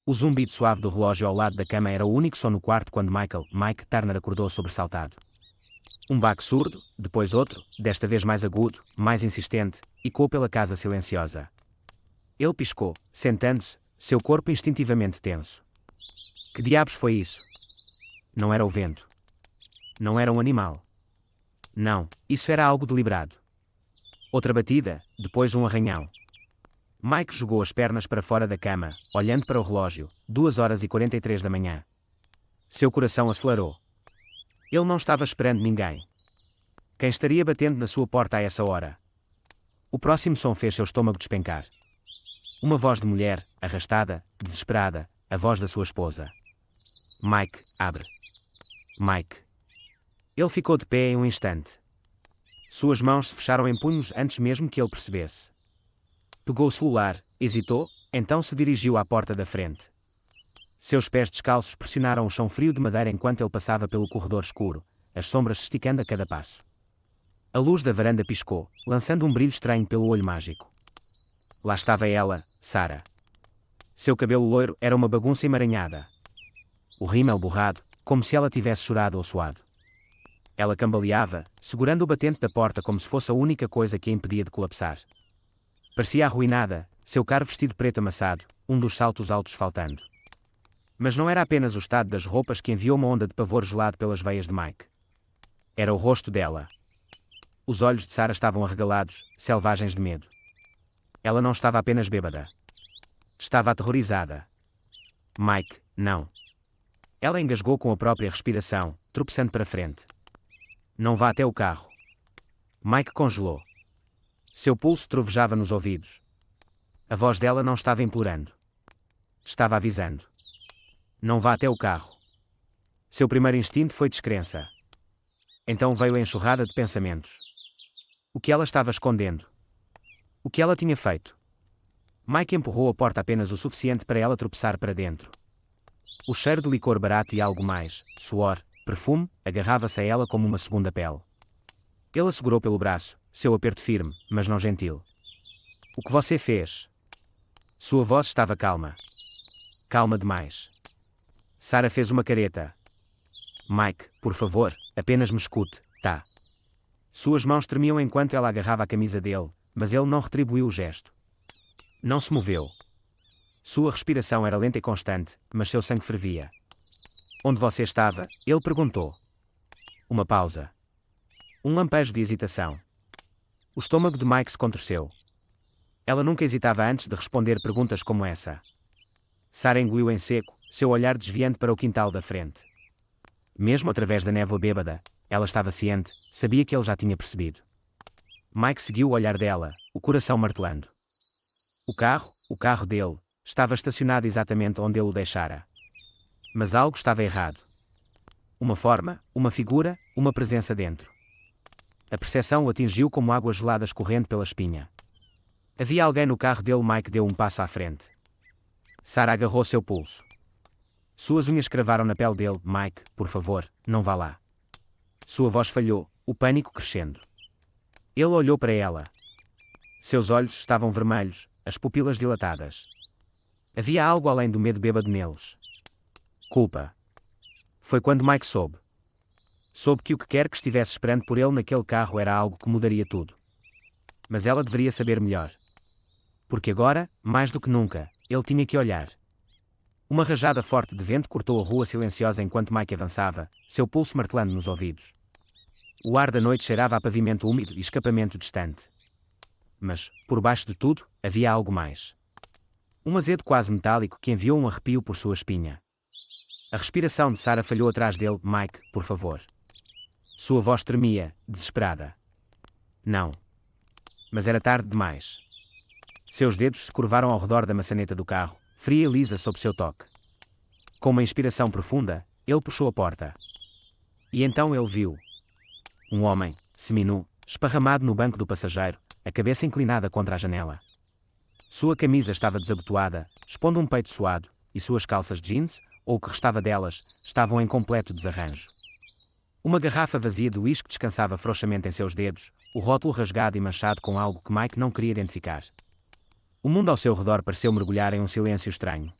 O zumbido suave do relógio ao lado da cama era o único som no quarto quando Mike Turner acordou sobressaltado. Um baque surdo, depois outro, desta vez mais agudo, mais insistente, ecoou pela casa silenciosa. Ele piscou, sentando-se, seu corpo instintivamente tenso. Que diabos foi isso? Não era o vento. Não era um animal. Não, isso era algo deliberado. Outra batida, depois um arranhão. Mike jogou as pernas para fora da cama, olhando para o relógio, 2h43 da manhã. Seu coração acelerou. Ele não estava esperando ninguém. Quem estaria batendo na sua porta a essa hora? O próximo som fez seu estômago despencar. Uma voz de mulher, arrastada, desesperada, a voz da sua esposa. Mike, abre. Mike. Ele ficou de pé em um instante. Suas mãos se fecharam em punhos antes mesmo que ele percebesse. Pegou o celular, hesitou, então se dirigiu à porta da frente. Seus pés descalços pressionaram o chão frio de madeira enquanto ele passava pelo corredor escuro, as sombras se esticando a cada passo. A luz da varanda piscou, lançando um brilho estranho pelo olho mágico. Lá estava ela, Sarah. Seu cabelo loiro era uma bagunça emaranhada. O rímel borrado, como se ela tivesse chorado ou suado. Ela cambaleava, segurando o batente da porta como se fosse a única coisa que a impedia de colapsar. Parecia arruinada, seu caro vestido preto amassado, um dos saltos altos faltando. Mas não era apenas o estado das roupas que enviou uma onda de pavor gelado pelas veias de Mike. Era o rosto dela. Os olhos de Sarah estavam arregalados, selvagens de medo. Ela não estava apenas bêbada. Estava aterrorizada. Mike, não. Ela engasgou com a própria respiração, tropeçando para frente. Não vá até o carro. Mike congelou. Seu pulso trovejava nos ouvidos. A voz dela não estava implorando. Estava avisando. Não vá até o carro. Seu primeiro instinto foi descrença. Então veio a enxurrada de pensamentos. O que ela estava escondendo? O que ela tinha feito? Mike empurrou a porta apenas o suficiente para ela tropeçar para dentro. O cheiro de licor barato e algo mais, suor, perfume, agarrava-se a ela como uma segunda pele. Ele a segurou pelo braço, seu aperto firme, mas não gentil. O que você fez? Sua voz estava calma. Calma demais. Sarah fez uma careta. Mike, por favor, apenas me escute, tá? Suas mãos tremiam enquanto ela agarrava a camisa dele, mas ele não retribuiu o gesto. Não se moveu. Sua respiração era lenta e constante, mas seu sangue fervia. Onde você estava? Ele perguntou. Uma pausa. Um lampejo de hesitação. O estômago de Mike se contorceu. Ela nunca hesitava antes de responder perguntas como essa. Sarah engoliu em seco, seu olhar desviando para o quintal da frente. Mesmo através da névoa bêbada, ela estava ciente, sabia que ele já tinha percebido. Mike seguiu o olhar dela, o coração martelando. O carro dele, estava estacionado exatamente onde ele o deixara. Mas algo estava errado. Uma forma, uma figura, uma presença dentro. A percepção o atingiu como água gelada escorrendo pela espinha. Havia alguém no carro dele. Mike deu um passo à frente. Sarah agarrou seu pulso. Suas unhas cravaram na pele dele. Mike, por favor, não vá lá. Sua voz falhou, o pânico crescendo. Ele olhou para ela. Seus olhos estavam vermelhos, as pupilas dilatadas. Havia algo além do medo bêbado neles. Culpa. Foi quando Mike soube. Soube que o que quer que estivesse esperando por ele naquele carro era algo que mudaria tudo. Mas ela deveria saber melhor. Porque agora, mais do que nunca, ele tinha que olhar. Uma rajada forte de vento cortou a rua silenciosa enquanto Mike avançava, seu pulso martelando nos ouvidos. O ar da noite cheirava a pavimento úmido e escapamento distante. Mas, por baixo de tudo, havia algo mais. Um azedo quase metálico que enviou um arrepio por sua espinha. A respiração de Sarah falhou atrás dele. Mike, por favor. Sua voz tremia, desesperada. Não. Mas era tarde demais. Seus dedos se curvaram ao redor da maçaneta do carro, fria e lisa sob seu toque. Com uma inspiração profunda, ele puxou a porta. E então ele viu. Um homem, seminu, esparramado no banco do passageiro, a cabeça inclinada contra a janela. Sua camisa estava desabotoada, expondo um peito suado, e suas calças jeans, ou o que restava delas, estavam em completo desarranjo. Uma garrafa vazia de uísque descansava frouxamente em seus dedos, o rótulo rasgado e manchado com algo que Mike não queria identificar. O mundo ao seu redor pareceu mergulhar em um silêncio estranho.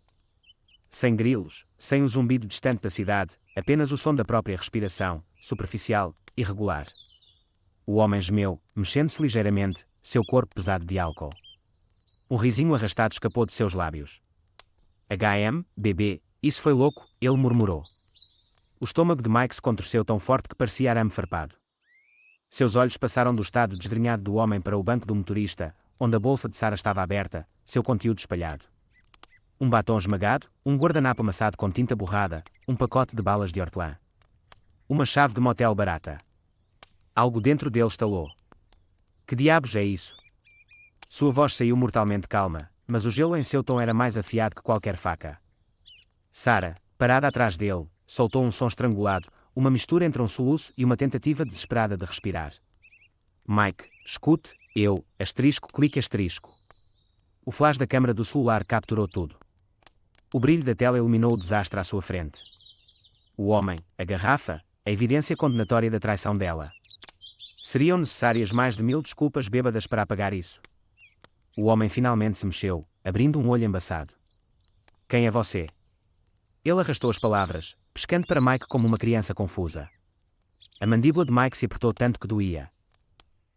sem grilos, sem o zumbido distante da cidade, apenas o som da própria respiração, superficial, irregular. O homem gemeu, mexendo-se ligeiramente, seu corpo pesado de álcool. Um risinho arrastado escapou de seus lábios. Bebê, isso foi louco, ele murmurou. O estômago de Mike se contorceu tão forte que parecia arame farpado. Seus olhos passaram do estado desgrenhado do homem para o banco do motorista, onde a bolsa de Sarah estava aberta, seu conteúdo espalhado. Um batom esmagado, um guardanapo amassado com tinta borrada, um pacote de balas de hortelã. Uma chave de motel barata. Algo dentro dele estalou. Que diabos é isso? Sua voz saiu mortalmente calma, mas o gelo em seu tom era mais afiado que qualquer faca. Sarah, parada atrás dele, soltou um som estrangulado, uma mistura entre um soluço e uma tentativa desesperada de respirar. Mike, escute, clique asterisco. O flash da câmara do celular capturou tudo. O brilho da tela iluminou o desastre à sua frente. O homem, a garrafa, a evidência condenatória da traição dela. Seriam necessárias mais de 1000 desculpas bêbadas para apagar isso. O homem finalmente se mexeu, abrindo um olho embaçado. Quem é você? Ele arrastou as palavras, pescando para Mike como uma criança confusa. A mandíbula de Mike se apertou tanto que doía.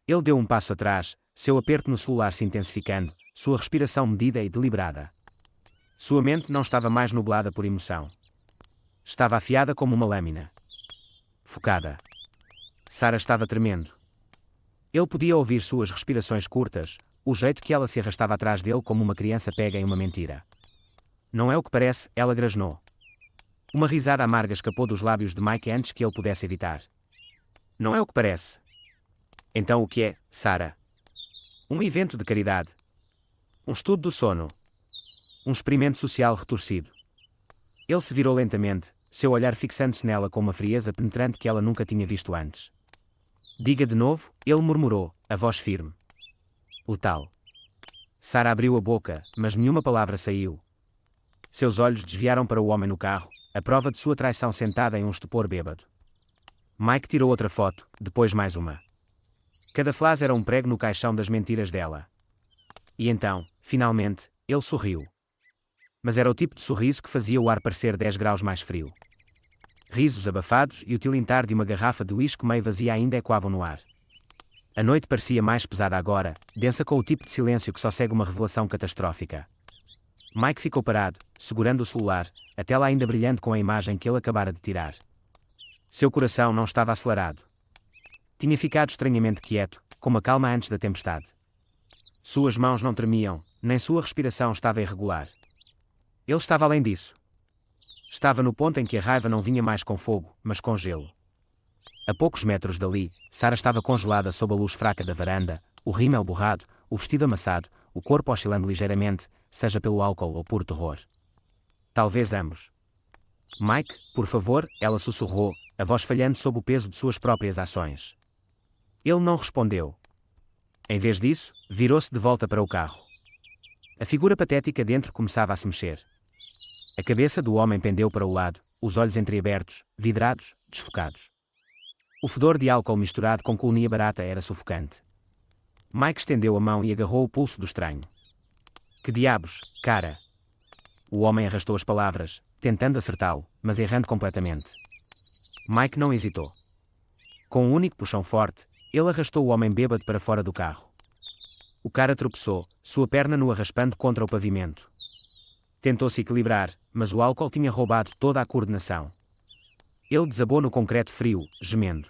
Ele deu um passo atrás, seu aperto no celular se intensificando, sua respiração medida e deliberada. Sua mente não estava mais nublada por emoção. Estava afiada como uma lâmina. Focada. Sarah estava tremendo. Ele podia ouvir suas respirações curtas, o jeito que ela se arrastava atrás dele como uma criança pega em uma mentira. Não é o que parece, ela grasnou. Uma risada amarga escapou dos lábios de Mike antes que ele pudesse evitar. Não é o que parece. Então o que é, Sarah? Um evento de caridade. Um estudo do sono. Um experimento social retorcido. Ele se virou lentamente, seu olhar fixando-se nela com uma frieza penetrante que ela nunca tinha visto antes. Diga de novo, ele murmurou, a voz firme. Letal. Sarah abriu a boca, mas nenhuma palavra saiu. Seus olhos desviaram para o homem no carro, a prova de sua traição sentada em um estupor bêbado. Mike tirou outra foto, depois mais uma. Cada frase era um prego no caixão das mentiras dela. E então, finalmente, ele sorriu. Mas era o tipo de sorriso que fazia o ar parecer 10 graus mais frio. Risos abafados e o tilintar de uma garrafa de uísque meio vazia ainda ecoavam no ar. A noite parecia mais pesada agora, densa com o tipo de silêncio que só segue uma revelação catastrófica. Mike ficou parado, segurando o celular, a tela ainda brilhando com a imagem que ele acabara de tirar. Seu coração não estava acelerado. Tinha ficado estranhamente quieto, com uma calma antes da tempestade. Suas mãos não tremiam, nem sua respiração estava irregular. Ele estava além disso. Estava no ponto em que a raiva não vinha mais com fogo, mas com gelo. A poucos metros dali, Sarah estava congelada sob a luz fraca da varanda, o rímel borrado, o vestido amassado, o corpo oscilando ligeiramente, seja pelo álcool ou por terror. Talvez ambos. Mike, por favor, ela sussurrou, a voz falhando sob o peso de suas próprias ações. Ele não respondeu. Em vez disso, virou-se de volta para o carro. A figura patética dentro começava a se mexer. A cabeça do homem pendeu para o lado, os olhos entreabertos, vidrados, desfocados. O fedor de álcool misturado com colonia barata era sufocante. Mike estendeu a mão e agarrou o pulso do estranho. Que diabos, cara? O homem arrastou as palavras, tentando acertá-lo, mas errando completamente. Mike não hesitou. Com um único puxão forte, ele arrastou o homem bêbado para fora do carro. O cara tropeçou, sua perna nua raspando contra o pavimento. Tentou se equilibrar, mas o álcool tinha roubado toda a coordenação. Ele desabou no concreto frio, gemendo.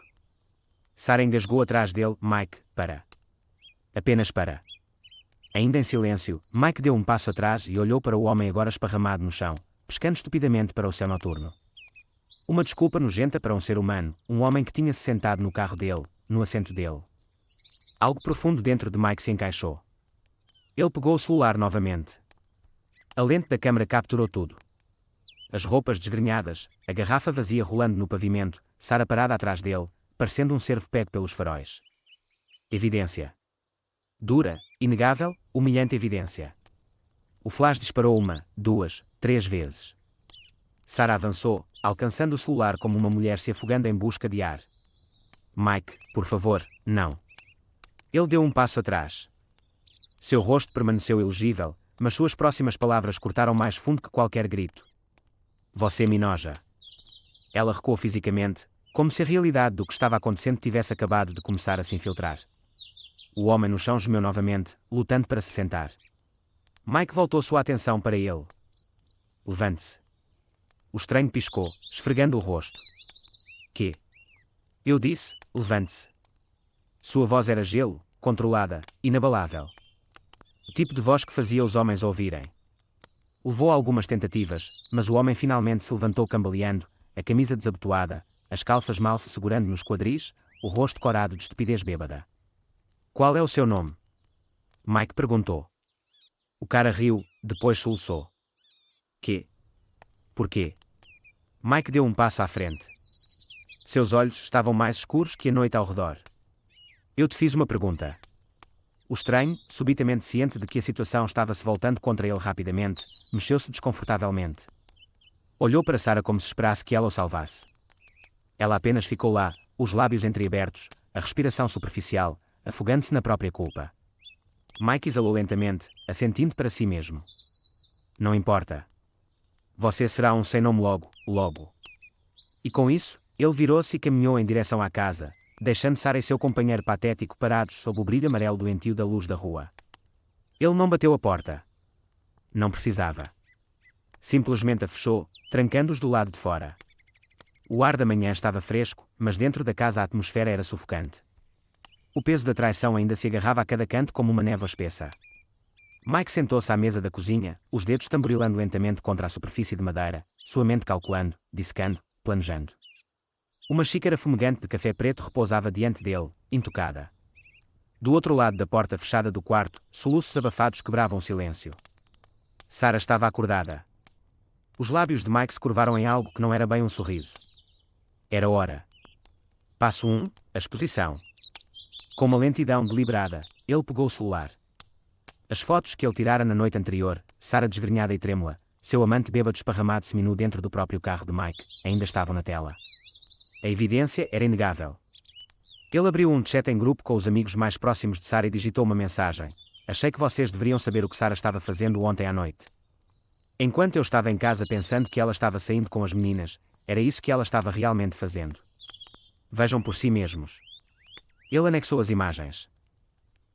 Sarah engasgou atrás dele, Mike, para. Apenas para. Ainda em silêncio, Mike deu um passo atrás e olhou para o homem agora esparramado no chão, pescando estupidamente para o céu noturno. Uma desculpa nojenta para um ser humano, um homem que tinha-se sentado no carro dele, no assento dele. Algo profundo dentro de Mike se encaixou. Ele pegou o celular novamente. A lente da câmara capturou tudo. As roupas desgrenhadas, a garrafa vazia rolando no pavimento, Sarah parada atrás dele, parecendo um cervo pego pelos faróis. Evidência. Dura, inegável, humilhante evidência. O flash disparou 1, 2, 3 vezes. Sarah avançou, alcançando o celular como uma mulher se afogando em busca de ar. Mike, por favor, não. Ele deu um passo atrás. Seu rosto permaneceu elegível, mas suas próximas palavras cortaram mais fundo que qualquer grito. Você me enoja. Ela recuou fisicamente, como se a realidade do que estava acontecendo tivesse acabado de começar a se infiltrar. O homem no chão gemeu novamente, lutando para se sentar. Mike voltou sua atenção para ele. Levante-se. O estranho piscou, esfregando o rosto. Que? Eu disse, levante-se. Sua voz era gelo, controlada, inabalável. O tipo de voz que fazia os homens ouvirem. Levou algumas tentativas, mas o homem finalmente se levantou cambaleando, a camisa desabotoada, as calças mal se segurando nos quadris, o rosto corado de estupidez bêbada. Qual é o seu nome? Mike perguntou. O cara riu, depois soluçou. Que? Porquê? Mike deu um passo à frente. Seus olhos estavam mais escuros que a noite ao redor. Eu te fiz uma pergunta. O estranho, subitamente ciente de que a situação estava se voltando contra ele rapidamente, mexeu-se desconfortavelmente. Olhou para Sarah como se esperasse que ela o salvasse. Ela apenas ficou lá, os lábios entreabertos, a respiração superficial, afogando-se na própria culpa. Mike exalou lentamente, assentindo para si mesmo. Não importa. Você será um sem nome logo, logo. E com isso, ele virou-se e caminhou em direção à casa, deixando Sarah e seu companheiro patético parados sob o brilho amarelo doentio da luz da rua. Ele não bateu a porta. Não precisava. Simplesmente a fechou, trancando-os do lado de fora. O ar da manhã estava fresco, mas dentro da casa a atmosfera era sufocante. O peso da traição ainda se agarrava a cada canto como uma névoa espessa. Mike sentou-se à mesa da cozinha, os dedos tamborilando lentamente contra a superfície de madeira, sua mente calculando, dissecando, planejando. Uma xícara fumegante de café preto repousava diante dele, intocada. Do outro lado da porta fechada do quarto, soluços abafados quebravam o silêncio. Sarah estava acordada. Os lábios de Mike se curvaram em algo que não era bem um sorriso. Era hora. Passo 1, a exposição. Com uma lentidão deliberada, ele pegou o celular. As fotos que ele tirara na noite anterior, Sarah desgrenhada e trêmula, seu amante bêbado esparramado seminu dentro do próprio carro de Mike, ainda estavam na tela. A evidência era inegável. Ele abriu um chat em grupo com os amigos mais próximos de Sarah e digitou uma mensagem. Achei que vocês deveriam saber o que Sarah estava fazendo ontem à noite. Enquanto eu estava em casa pensando que ela estava saindo com as meninas, era isso que ela estava realmente fazendo. Vejam por si mesmos. Ele anexou as imagens.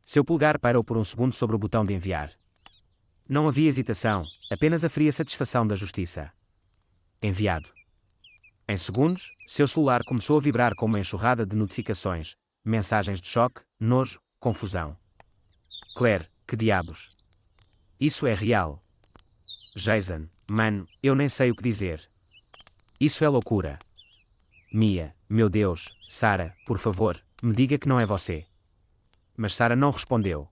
Seu polegar pairou por um segundo sobre o botão de enviar. Não havia hesitação, apenas a fria satisfação da justiça. Enviado. Em segundos, seu celular começou a vibrar com uma enxurrada de notificações, mensagens de choque, nojo, confusão. Claire, que diabos? Isso é real. Jason, mano, eu nem sei o que dizer. Isso é loucura. Mia, meu Deus, Sarah, por favor, me diga que não é você. Mas Sarah não respondeu.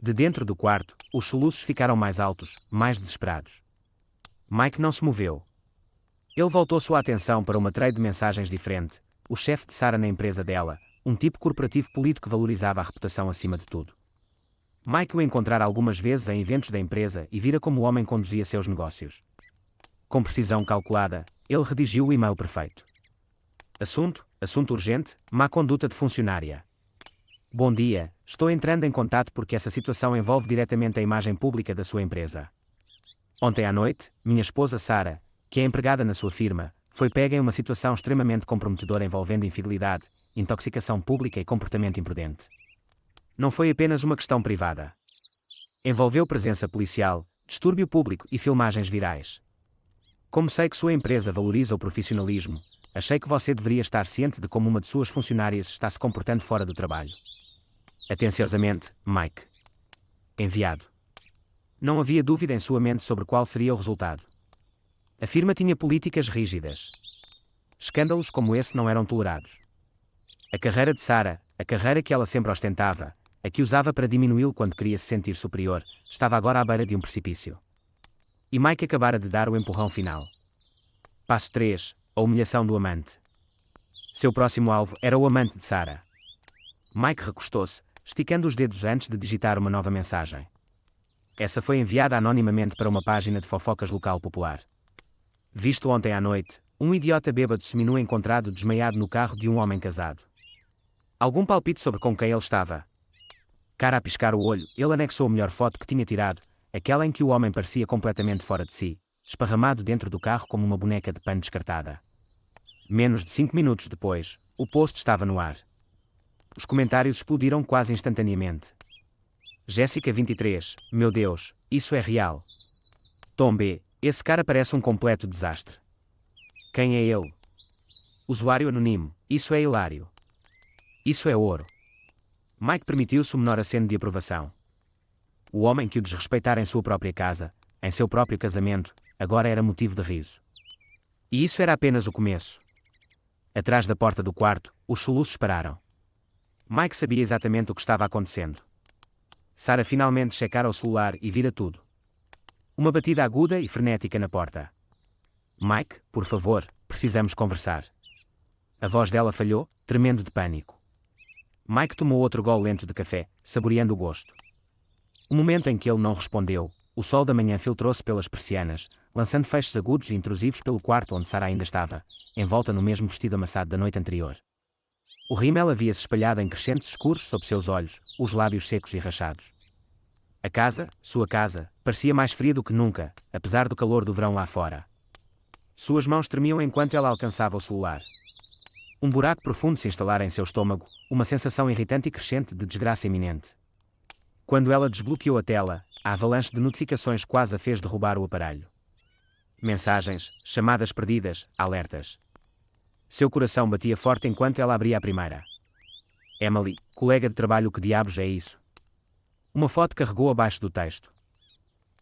De dentro do quarto, os soluços ficaram mais altos, mais desesperados. Mike não se moveu. Ele voltou sua atenção para uma tray de mensagens diferente, o chefe de Sarah na empresa dela, um tipo corporativo político que valorizava a reputação acima de tudo. Mike o encontrara algumas vezes em eventos da empresa e vira como o homem conduzia seus negócios. Com precisão calculada, ele redigiu o e-mail perfeito. Assunto urgente, má conduta de funcionária. Bom dia, estou entrando em contato porque essa situação envolve diretamente a imagem pública da sua empresa. Ontem à noite, minha esposa Sarah, que é empregada na sua firma, foi pega em uma situação extremamente comprometedora envolvendo infidelidade, intoxicação pública e comportamento imprudente. Não foi apenas uma questão privada. Envolveu presença policial, distúrbio público e filmagens virais. Como sei que sua empresa valoriza o profissionalismo, achei que você deveria estar ciente de como uma de suas funcionárias está se comportando fora do trabalho. Atenciosamente, Mike. Enviado. Não havia dúvida em sua mente sobre qual seria o resultado. A firma tinha políticas rígidas. Escândalos como esse não eram tolerados. A carreira de Sarah, a carreira que ela sempre ostentava, a que usava para diminuí-lo quando queria se sentir superior, estava agora à beira de um precipício. E Mike acabara de dar o empurrão final. Passo 3, a humilhação do amante. Seu próximo alvo era o amante de Sarah. Mike recostou-se, esticando os dedos antes de digitar uma nova mensagem. Essa foi enviada anonimamente para uma página de fofocas local popular. Visto ontem à noite, um idiota bêbado seminu encontrado desmaiado no carro de um homem casado. Algum palpite sobre com quem ele estava? Cara a piscar o olho, ele anexou a melhor foto que tinha tirado, aquela em que o homem parecia completamente fora de si, esparramado dentro do carro como uma boneca de pano descartada. Menos de 5 minutos depois, o post estava no ar. Os comentários explodiram quase instantaneamente. Jéssica 23, meu Deus, isso é real. Tom B, esse cara parece um completo desastre. Quem é ele? Usuário anônimo, isso é hilário. Isso é ouro. Mike permitiu-se o menor aceno de aprovação. O homem que o desrespeitara em sua própria casa, em seu próprio casamento, agora era motivo de riso. E isso era apenas o começo. Atrás da porta do quarto, os soluços pararam. Mike sabia exatamente o que estava acontecendo. Sarah finalmente checara o celular e vira tudo. Uma batida aguda e frenética na porta. Mike, por favor, precisamos conversar. A voz dela falhou, tremendo de pânico. Mike tomou outro gole lento de café, saboreando o gosto. O momento em que ele não respondeu, o sol da manhã filtrou-se pelas persianas, lançando feixes agudos e intrusivos pelo quarto onde Sarah ainda estava, envolta no mesmo vestido amassado da noite anterior. O rímel havia-se espalhado em crescentes escuros sob seus olhos, os lábios secos e rachados. A casa, sua casa, parecia mais fria do que nunca, apesar do calor do verão lá fora. Suas mãos tremiam enquanto ela alcançava o celular. Um buraco profundo se instalara em seu estômago, uma sensação irritante e crescente de desgraça iminente. Quando ela desbloqueou a tela, a avalanche de notificações quase a fez derrubar o aparelho. Mensagens, chamadas perdidas, alertas. Seu coração batia forte enquanto ela abria a primeira. Emily, colega de trabalho, que diabos é isso? Uma foto carregou abaixo do texto.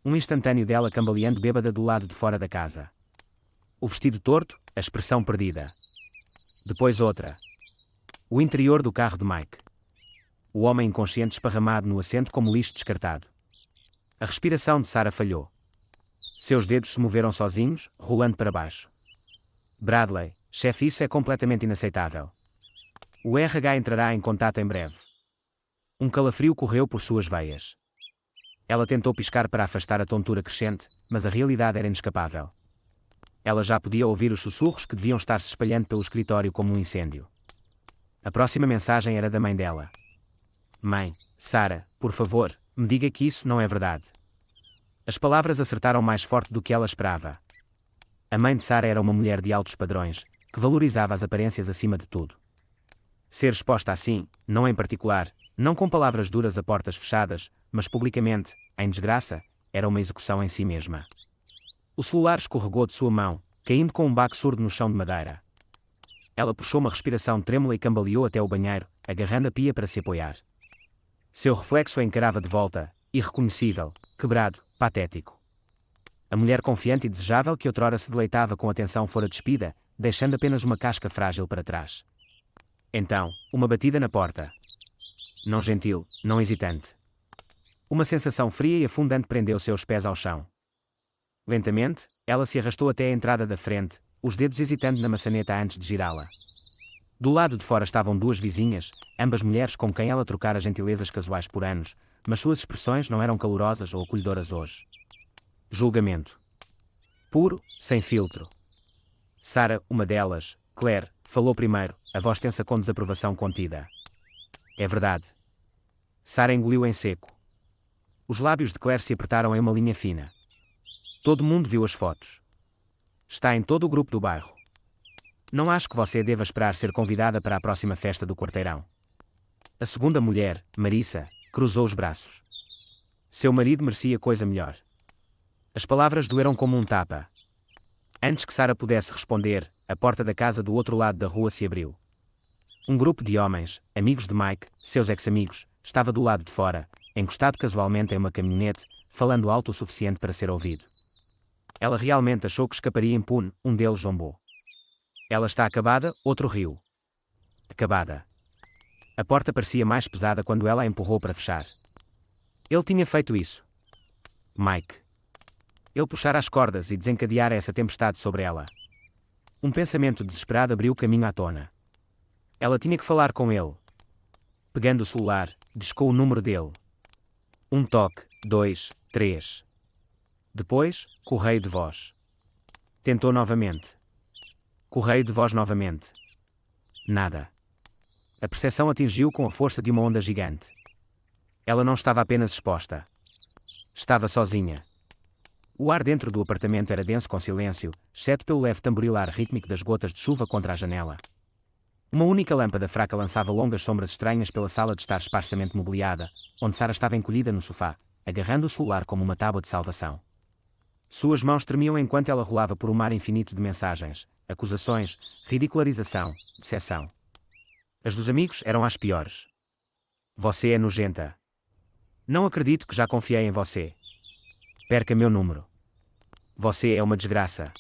Um instantâneo dela cambaleando bêbada do lado de fora da casa. O vestido torto, a expressão perdida. Depois outra. O interior do carro de Mike. O homem inconsciente esparramado no assento como lixo descartado. A respiração de Sarah falhou. Seus dedos se moveram sozinhos, rolando para baixo. Bradley, chefe, isso é completamente inaceitável. O RH entrará em contato em breve. Um calafrio correu por suas veias. Ela tentou piscar para afastar a tontura crescente, mas a realidade era inescapável. Ela já podia ouvir os sussurros que deviam estar se espalhando pelo escritório como um incêndio. A próxima mensagem era da mãe dela. Mãe, Sarah, por favor, me diga que isso não é verdade. As palavras acertaram mais forte do que ela esperava. A mãe de Sarah era uma mulher de altos padrões, que valorizava as aparências acima de tudo. Ser exposta assim, não em particular, não com palavras duras a portas fechadas, mas publicamente, em desgraça, era uma execução em si mesma. O celular escorregou de sua mão, caindo com um baque surdo no chão de madeira. Ela puxou uma respiração trêmula e cambaleou até o banheiro, agarrando a pia para se apoiar. Seu reflexo a encarava de volta, irreconhecível, quebrado, patético. A mulher confiante e desejável que outrora se deleitava com atenção fora despida, deixando apenas uma casca frágil para trás. Então, uma batida na porta. Não gentil, não hesitante. Uma sensação fria e afundante prendeu seus pés ao chão. Lentamente, ela se arrastou até a entrada da frente, os dedos hesitando na maçaneta antes de girá-la. Do lado de fora estavam duas vizinhas, ambas mulheres com quem ela trocara gentilezas casuais por anos, mas suas expressões não eram calorosas ou acolhedoras hoje. Julgamento. Puro, sem filtro. Sarah, uma delas, Claire, falou primeiro, a voz tensa com desaprovação contida. É verdade. Sarah engoliu em seco. Os lábios de Claire se apertaram em uma linha fina. Todo mundo viu as fotos. Está em todo o grupo do bairro. Não acho que você deva esperar ser convidada para a próxima festa do quarteirão. A segunda mulher, Marissa, cruzou os braços. Seu marido merecia coisa melhor. As palavras doeram como um tapa. Antes que Sarah pudesse responder, a porta da casa do outro lado da rua se abriu. Um grupo de homens, amigos de Mike, seus ex-amigos, estava do lado de fora, encostado casualmente em uma caminhonete, falando alto o suficiente para ser ouvido. Ela realmente achou que escaparia impune, um deles zombou. Ela está acabada, outro riu. Acabada. A porta parecia mais pesada quando ela a empurrou para fechar. Ele tinha feito isso. Mike. Ele puxara as cordas e desencadeara essa tempestade sobre ela. Um pensamento desesperado abriu caminho à tona. Ela tinha que falar com ele. Pegando o celular, discou o número dele. Um toque, 2, 3. Depois, correio de voz. Tentou novamente. Correio de voz novamente. Nada. A percepção atingiu com a força de uma onda gigante. Ela não estava apenas exposta. Estava sozinha. O ar dentro do apartamento era denso com silêncio, exceto pelo leve tamborilar rítmico das gotas de chuva contra a janela. Uma única lâmpada fraca lançava longas sombras estranhas pela sala de estar esparsamente mobiliada, onde Sarah estava encolhida no sofá, agarrando o celular como uma tábua de salvação. Suas mãos tremiam enquanto ela rolava por um mar infinito de mensagens, acusações, ridicularização, decepção. As dos amigos eram as piores. Você é nojenta. Não acredito que já confiei em você. Perca meu número. Você é uma desgraça.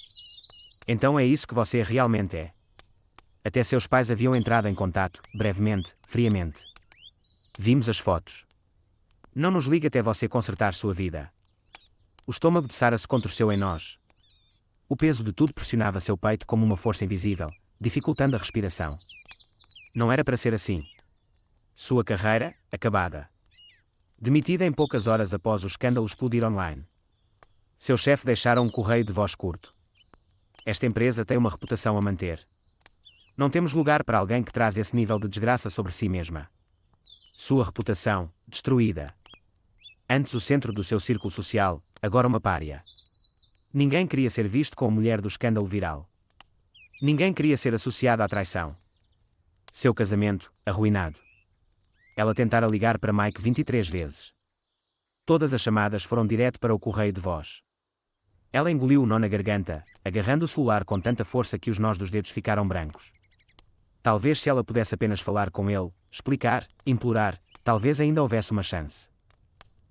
Então é isso que você realmente é. Até seus pais haviam entrado em contato, brevemente, friamente. Vimos as fotos. Não nos ligue até você consertar sua vida. O estômago de Sarah se contorceu em nós. O peso de tudo pressionava seu peito como uma força invisível, dificultando a respiração. Não era para ser assim. Sua carreira, acabada. Demitida em poucas horas após o escândalo explodir online. Seu chefe deixara um correio de voz curto. Esta empresa tem uma reputação a manter. Não temos lugar para alguém que traz esse nível de desgraça sobre si mesma. Sua reputação, destruída. Antes o centro do seu círculo social, agora uma pária. Ninguém queria ser visto como mulher do escândalo viral. Ninguém queria ser associado à traição. Seu casamento, arruinado. Ela tentara ligar para Mike 23 vezes. Todas as chamadas foram direto para o correio de voz. Ela engoliu o nó na garganta, agarrando o celular com tanta força que os nós dos dedos ficaram brancos. Talvez se ela pudesse apenas falar com ele, explicar, implorar, talvez ainda houvesse uma chance.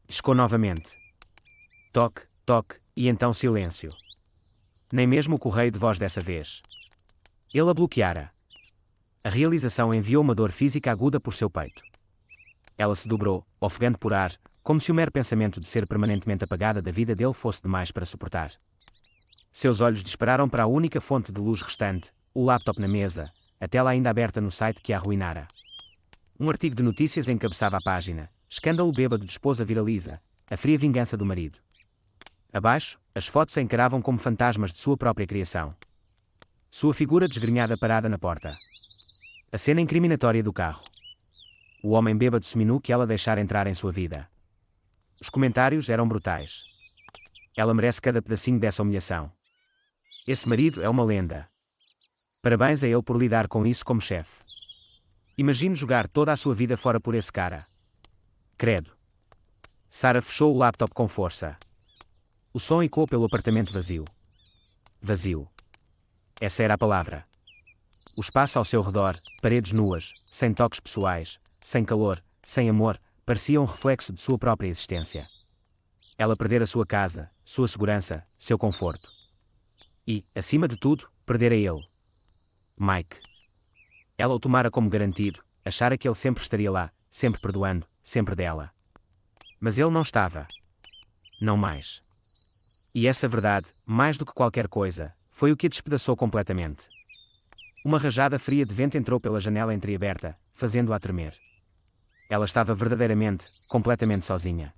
Discou novamente. Toque, toque, e então silêncio. Nem mesmo o correio de voz dessa vez. Ele a bloqueara. A realização enviou uma dor física aguda por seu peito. Ela se dobrou, ofegando por ar, como se o mero pensamento de ser permanentemente apagada da vida dele fosse demais para suportar. Seus olhos dispararam para a única fonte de luz restante, o laptop na mesa, a tela ainda aberta no site que a arruinara. Um artigo de notícias encabeçava a página. Escândalo bêbado de esposa viraliza. A fria vingança do marido. Abaixo, as fotos a encaravam como fantasmas de sua própria criação. Sua figura desgrenhada parada na porta. A cena incriminatória do carro. O homem bêbado seminu que ela deixara entrar em sua vida. Os comentários eram brutais. Ela merece cada pedacinho dessa humilhação. Esse marido é uma lenda. Parabéns a ele por lidar com isso como chefe. Imagine jogar toda a sua vida fora por esse cara. Credo. Sarah fechou o laptop com força. O som ecoou pelo apartamento vazio. Vazio. Essa era a palavra. O espaço ao seu redor, paredes nuas, sem toques pessoais, sem calor, sem amor, parecia um reflexo de sua própria existência. Ela perdera sua casa, sua segurança, seu conforto. E, acima de tudo, perdera ele. Mike. Ela o tomara como garantido, achara que ele sempre estaria lá, sempre perdoando, sempre dela. Mas ele não estava. Não mais. E essa verdade, mais do que qualquer coisa, foi o que a despedaçou completamente. Uma rajada fria de vento entrou pela janela entreaberta, fazendo-a tremer. Ela estava verdadeiramente, completamente sozinha.